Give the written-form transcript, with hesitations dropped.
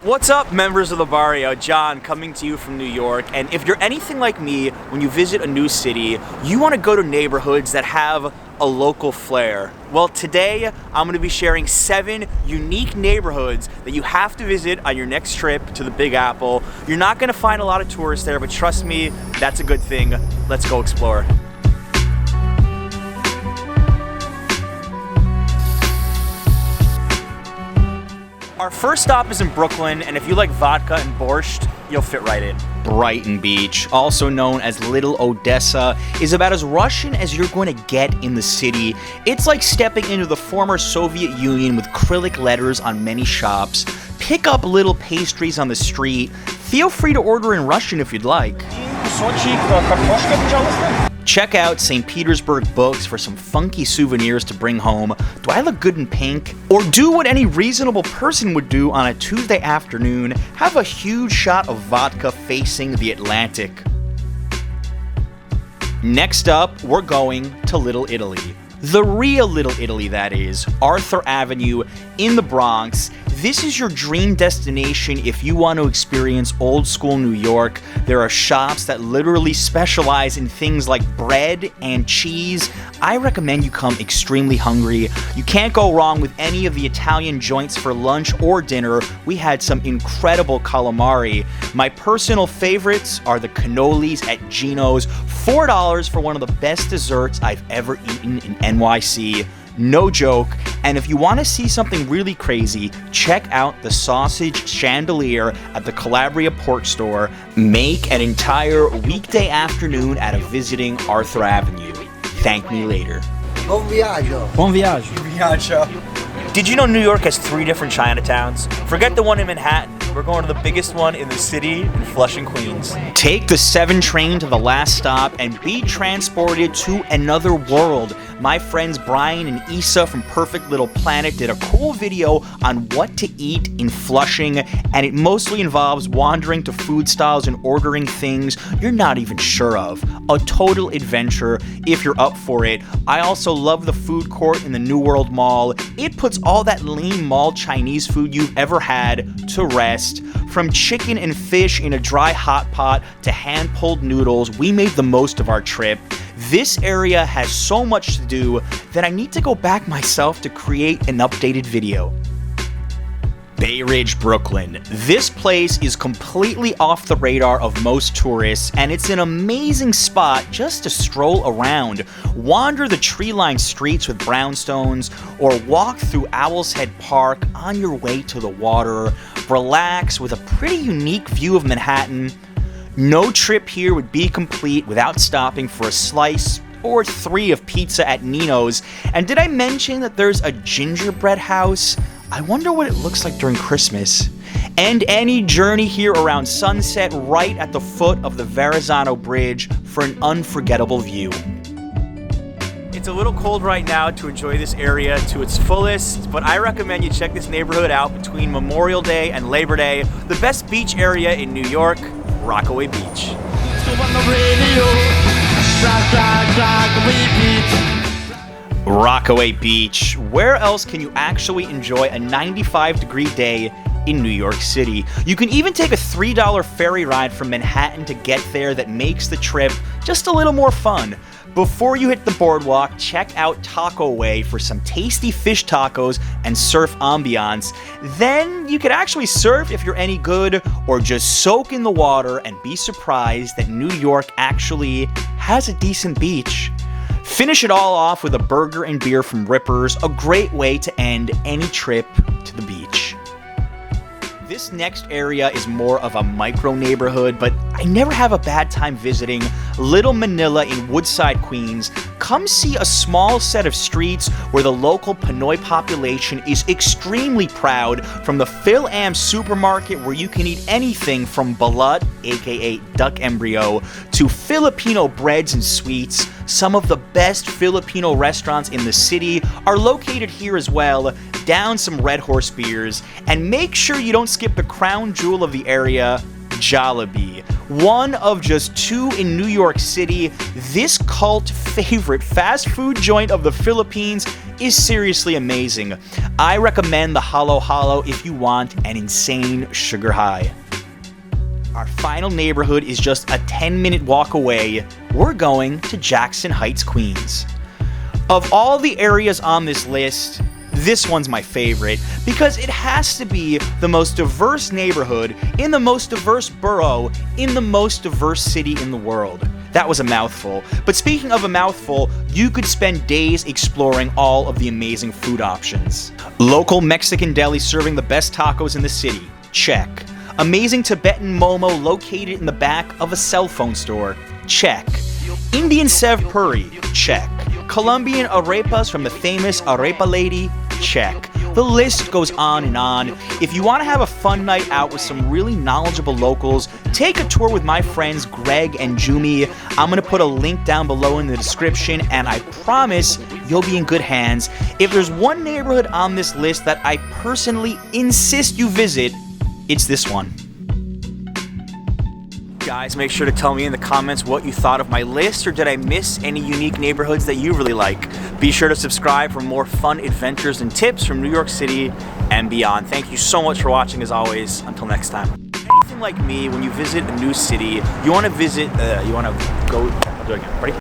What's up, members of the Barrio? John coming to you from New York. And if you're anything like me, when you visit a new city, you want to go to neighborhoods that have a local flair. Well, today I'm going to be sharing 7 unique neighborhoods that you have to visit on your next trip to the Big Apple. You're not going to find a lot of tourists there, but trust me, that's a good thing. Let's go explore. Our first stop is in Brooklyn, and if you like vodka and borscht, you'll fit right in. Brighton Beach, also known as Little Odessa, is about as Russian as you're going to get in the city. It's like stepping into the former Soviet Union with Cyrillic letters on many shops. Pick up little pastries on the street. Feel free to order in Russian if you'd like. Check out St. Petersburg Books for some funky souvenirs to bring home. Do I look good in pink? Or do what any reasonable person would do on a Tuesday afternoon, have a huge shot of vodka facing the Atlantic. Next up, we're going to Little Italy. The real Little Italy, that is, Arthur Avenue in the Bronx. This is your dream destination if you want to experience old school New York. There are shops that literally specialize in things like bread and cheese. I recommend you come extremely hungry. You can't go wrong with any of the Italian joints for lunch or dinner. We had some incredible calamari. My personal favorites are the cannolis at Gino's. $4 for one of the best desserts I've ever eaten in NYC. No joke. And if you want to see something really crazy, check out the sausage chandelier at the Calabria Pork Store. Make an entire weekday afternoon out of visiting Arthur Avenue. Thank me later. Buon viaggio. Buon viaggio. Viaggio. Did you know New York has 3 different Chinatowns? Forget the one in Manhattan. We're going to the biggest one in the city in Flushing, Queens. Take the 7 train to the last stop and be transported to another world. My friends Brian and Issa from Perfect Little Planet did a cool video on what to eat in Flushing, and it mostly involves wandering to food stalls and ordering things you're not even sure of. A total adventure if you're up for it. I also love the food court in the New World Mall. It puts all that lame mall Chinese food you've ever had to rest. From chicken and fish in a dry hot pot to hand-pulled noodles, we made the most of our trip. This area has so much to do that I need to go back myself to create an updated video. Bayridge, Brooklyn. This place is completely off the radar of most tourists, and it's an amazing spot just to stroll around. Wander the tree-lined streets with brownstones, or walk through Owl's Head Park on your way to the water. Relax with a pretty unique view of Manhattan. No trip here would be complete without stopping for a slice or 3 of pizza at Nino's. And did I mention that there's a gingerbread house? I wonder what it looks like during Christmas. And any journey here around sunset right at the foot of the Verrazano Bridge for an unforgettable view. It's a little cold right now to enjoy this area to its fullest, but I recommend you check this neighborhood out between Memorial Day and Labor Day. The best beach area in New York, Rockaway Beach. Rockaway Beach. Where else can you actually enjoy a 95-degree day in New York City? You can even take a $3 ferry ride from Manhattan to get there that makes the trip just a little more fun. Before you hit the boardwalk, check out Taco Way for some tasty fish tacos and surf ambiance. Then you could actually surf if you're any good, or just soak in the water and be surprised that New York actually has a decent beach. Finish it all off with a burger and beer from Rippers, a great way to end any trip to the beach. This next area is more of a micro neighborhood, but I never have a bad time visiting Little Manila in Woodside, Queens. Come see a small set of streets where the local Pinoy population is extremely proud, from the Phil Am supermarket where you can eat anything from balut, aka duck embryo, to Filipino breads and sweets. Some of the best Filipino restaurants in the city are located here as well. Down some Red Horse beers, and make sure you don't skip the crown jewel of the area, Jollibee. One of just 2 in New York City, this cult favorite fast food joint of the Philippines is seriously amazing. I recommend the Halo Halo if you want an insane sugar high. Our final neighborhood is just a 10-minute walk away. We're going to Jackson Heights, Queens. Of all the areas on this list, this one's my favorite because it has to be the most diverse neighborhood in the most diverse borough in the most diverse city in the world. That was a mouthful. But speaking of a mouthful, you could spend days exploring all of the amazing food options. Local Mexican deli serving the best tacos in the city. Check. Amazing Tibetan momo located in the back of a cell phone store. Check. Indian Sev Puri. Check. Colombian arepas from the famous Arepa Lady. Check. The list goes on and on. If you want to have a fun night out with some really knowledgeable locals, take a tour with my friends Greg and Jumi. I'm going to put a link down below in the description, and I promise you'll be in good hands. If there's one neighborhood on this list that I personally insist you visit, it's this one. Guys, make sure to tell me in the comments what you thought of my list, or did I miss any unique neighborhoods that you really like? Be sure to subscribe for more fun adventures and tips from New York City and beyond. Thank you so much for watching as always. Until next time. Anything like me, when you visit a new city, you want to go, I'll do it again. Ready?